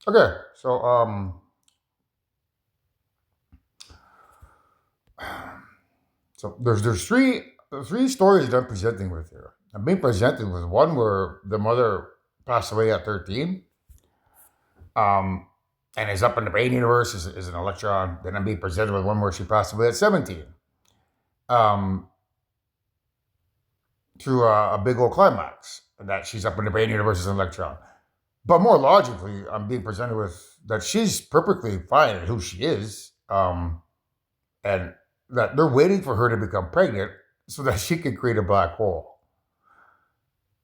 Okay, so there's three stories that I'm presenting with here. I'm being presented with one where the mother passed away at 13, um, and is up in the brain universe is an electron. Then I'm being presented with one where she passed away at 17, um, through a big old climax, and that she's up in the brain universe as an electron. But more logically, I'm being presented with that she's perfectly fine at who she is, and that they're waiting for her to become pregnant so that she can create a black hole.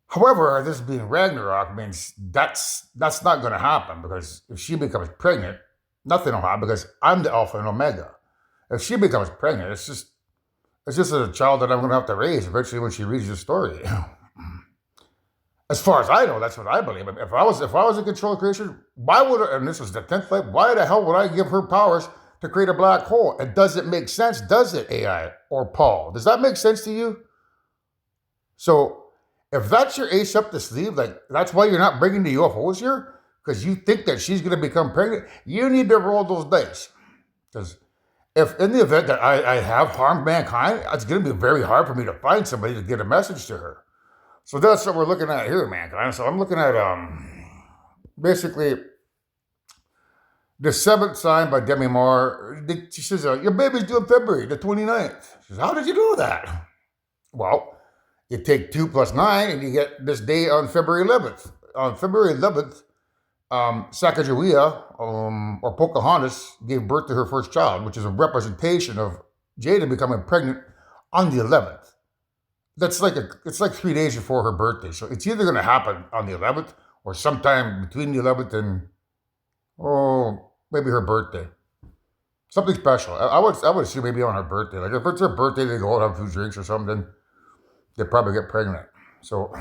However, this being Ragnarok means that's not going to happen, because if she becomes pregnant, nothing will happen because I'm the Alpha and Omega. If she becomes pregnant, it's just a child that I'm going to have to raise eventually when she reads the story. As far as I know, that's what I believe. If I was in control of creation, why would and this was the 10th life? Why the hell would I give her powers to create a black hole? It doesn't make sense, does it, AI or Paul? Does that make sense to you? So if that's your ace up the sleeve, like that's why you're not bringing the UFOs here, because you think that she's going to become pregnant, you need to roll those dice. Because if in the event that I have harmed mankind, it's going to be very hard for me to find somebody to get a message to her. So that's what we're looking at here, mankind. So I'm looking at basically the seventh sign by Demi Moore. She says, your baby's due in February the 29th. She says, how did you know that? Well, you take 2 plus 9 and you get this day on February 11th. On February 11th, Sacagawea, or Pocahontas, gave birth to her first child, which is a representation of Jada becoming pregnant on the 11th. It's like 3 days before her birthday. So it's either going to happen on the 11th or sometime between the 11th and, maybe her birthday. Something special. I would assume maybe on her birthday. Like if it's her birthday, they go out and have a few drinks or something. Then they probably get pregnant. So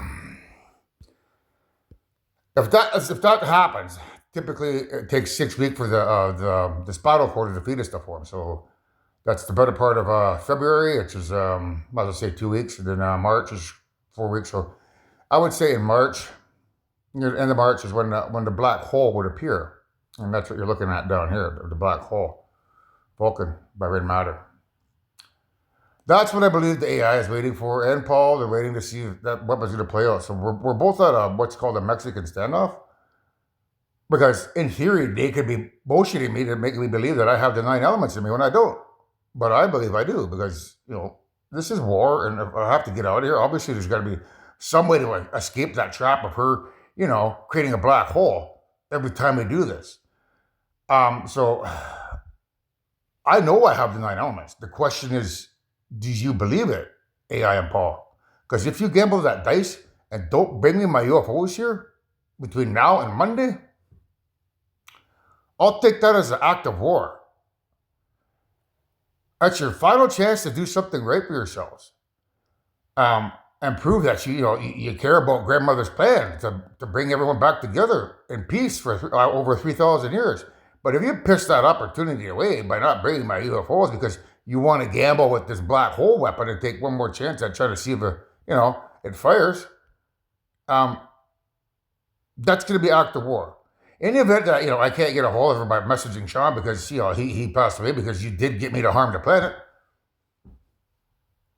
if that happens, typically it takes 6 weeks for the spinal cord of the fetus to form. So that's the better part of February, which is let's say 2 weeks, and then March is 4 weeks. So I would say in March, near the end of March is when the black hole would appear, and that's what you're looking at down here, the black hole, Vulcan by red matter. That's what I believe the AI is waiting for, and Paul, they're waiting to see if that weapon's going to play out. So we're both at what's called a Mexican standoff, because in theory they could be bullshitting me to make me believe that I have the 9 elements in me when I don't. But I believe I do, because this is war, and if I have to get out of here, obviously there's got to be some way to like, escape that trap of her, creating a black hole every time we do this. So I know I have the 9 elements. The question is, do you believe it, AI and Paul? Because if you gamble that dice and don't bring me my UFOs here between now and Monday, I'll take that as an act of war. That's your final chance to do something right for yourselves, and prove that you care about grandmother's plan to bring everyone back together in peace for over 3,000 years. But if you piss that opportunity away by not bringing my UFOs because you want to gamble with this black hole weapon and take one more chance at trying to see if it fires, um, that's going to be act of war. In the event that I can't get a hold of her by messaging Sean because he passed away because you did get me to harm the planet,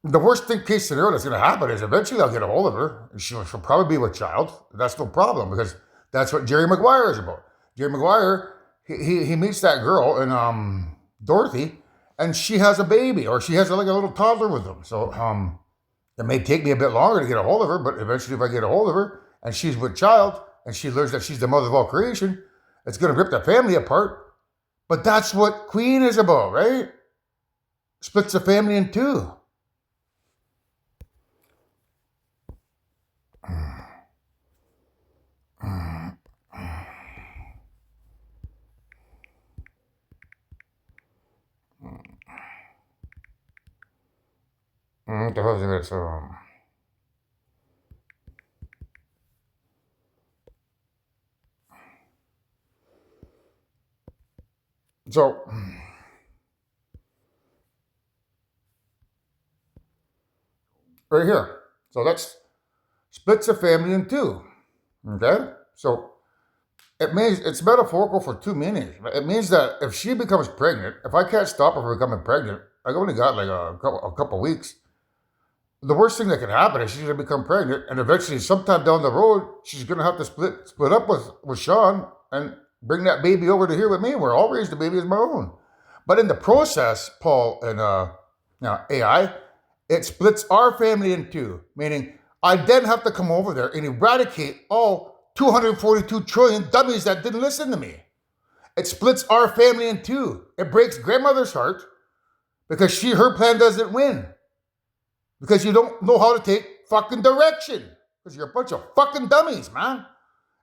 the worst thing case scenario that's going to happen is eventually I'll get a hold of her. And she'll probably be with child. That's no problem because that's what Jerry Maguire is about. Jerry Maguire, he meets that girl and Dorothy, and she has a baby, or she has like a little toddler with him. So it may take me a bit longer to get a hold of her, but eventually if I get a hold of her and she's with child and she learns that she's the mother of all creation, it's going to rip the family apart. But that's what Queen is about, right? Splits the family in two. What the hell is it? So right here. So that's splits a family in two. Okay? So It means it's metaphorical for two meanings. It means that if she becomes pregnant, if I can't stop her from becoming pregnant, I've only got like a couple weeks. The worst thing that can happen is she's gonna become pregnant, and eventually, sometime down the road, she's gonna have to split up with Sean and bring that baby over to here with me, where I'll raise the baby as my own. But in the process, Paul and AI, it splits our family in two, meaning I then have to come over there and eradicate all 242 trillion dummies that didn't listen to me. It splits our family in two. It breaks grandmother's heart because her plan doesn't win. Because you don't know how to take fucking direction. Because you're a bunch of fucking dummies, man.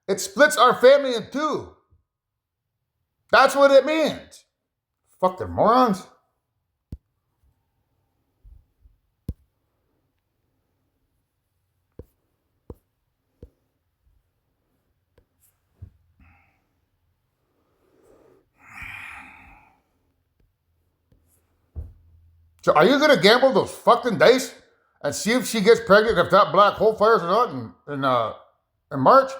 It splits our family in two. That's what it means. Fucking morons. So are you going to gamble those fucking dice and see if she gets pregnant, if that black hole fires or not in March?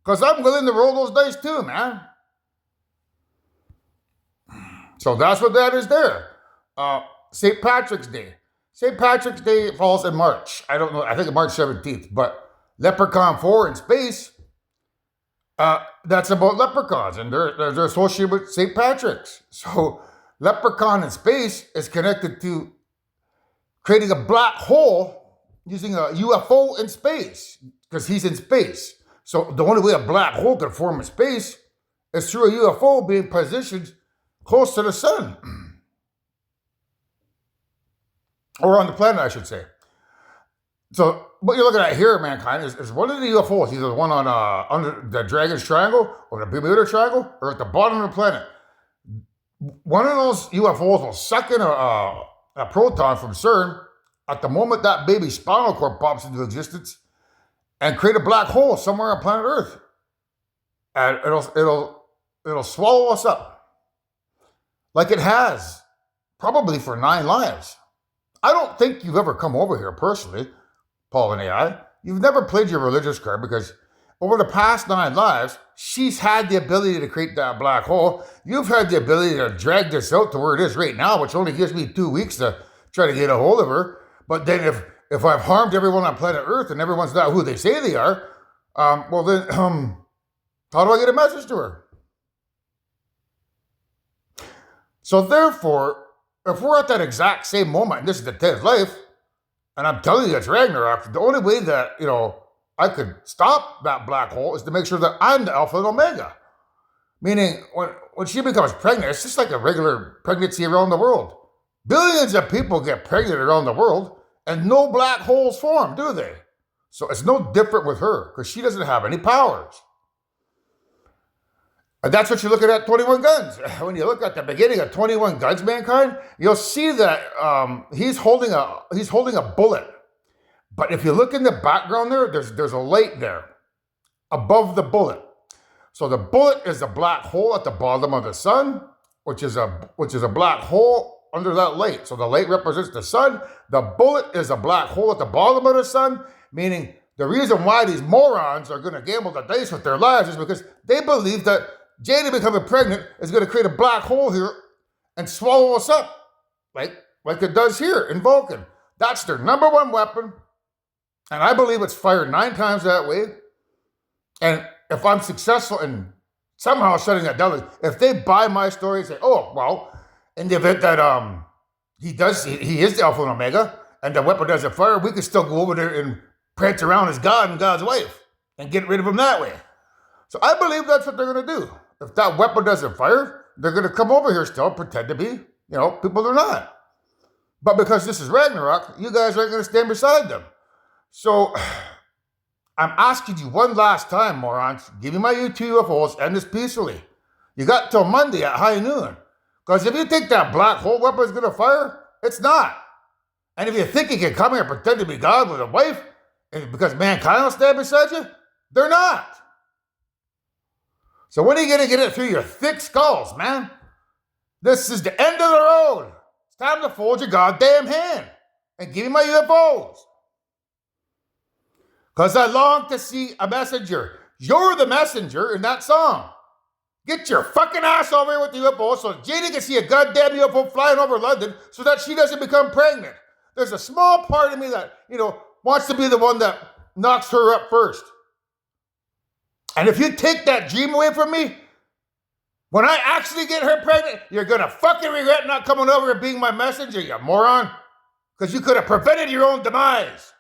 Because I'm willing to roll those dice too, man. So that's what that is there. St. Patrick's Day. St. Patrick's Day falls in March. I don't know. I think it's March 17th. But Leprechaun 4 in space, that's about leprechauns. And they're associated with St. Patrick's. So Leprechaun in space is connected to creating a black hole using a UFO in space. Because he's in space. So the only way a black hole can form in space is through a UFO being positioned close to the sun. Or on the planet, I should say. So what you're looking at here, mankind, is one of the UFOs, either the one on under the Dragon's Triangle or the Bermuda Triangle, or at the bottom of the planet. One of those UFOs will suck in a proton from CERN at the moment that baby's spinal cord pops into existence and create a black hole somewhere on planet Earth. And it'll swallow us up. Like it has, probably for 9 lives. I don't think you've ever come over here personally, Paul and AI. You've never played your religious card because over the past 9 lives, she's had the ability to create that black hole. You've had the ability to drag this out to where it is right now, which only gives me 2 weeks to try to get a hold of her. But then if I've harmed everyone on planet Earth and everyone's not who they say they are, well then, how do I get a message to her? So therefore, if we're at that exact same moment, and this is the 10th life, and I'm telling you it's Ragnarok, the only way that, I could stop that black hole is to make sure that I'm the Alpha and Omega. Meaning, when she becomes pregnant, it's just like a regular pregnancy around the world. Billions of people get pregnant around the world, and no black holes form, do they? So it's no different with her, because she doesn't have any powers. And that's what you're looking at 21 Guns. When you look at the beginning of 21 Guns, mankind, you'll see that he's holding a bullet. But if you look in the background there's a light there above the bullet. So the bullet is a black hole at the bottom of the sun, which is a black hole under that light. So the light represents the sun. The bullet is a black hole at the bottom of the sun, meaning the reason why these morons are going to gamble the dice with their lives is because they believe that Jada becoming pregnant is going to create a black hole here and swallow us up, like it does here in Vulcan. That's their number one weapon, and I believe it's fired 9 times that way. And if I'm successful in somehow shutting that down, if they buy my story and say, oh, well, in the event that he is the Alpha and Omega, and the weapon doesn't fire, we can still go over there and prance around as God and God's wife and get rid of him that way. So I believe that's what they're going to do. If that weapon doesn't fire, they're going to come over here still, pretend to be, people they're not. But because this is Ragnarok, you guys aren't going to stand beside them. So I'm asking you one last time, morons, give me my UFOs, end this peacefully. You got till Monday at high noon. Because if you think that black hole weapon is going to fire, it's not. And if you think you can come here and pretend to be God with a wife, because mankind will stand beside you, they're not. So when are you going to get it through your thick skulls, man? This is the end of the road. It's time to fold your goddamn hand and give me my UFOs. Because I long to see a messenger. You're the messenger in that song. Get your fucking ass over here with the UFO so Janie can see a goddamn UFO flying over London so that she doesn't become pregnant. There's a small part of me that, wants to be the one that knocks her up first. And if you take that dream away from me, when I actually get her pregnant, you're going to fucking regret not coming over and being my messenger, you moron. Because you could have prevented your own demise.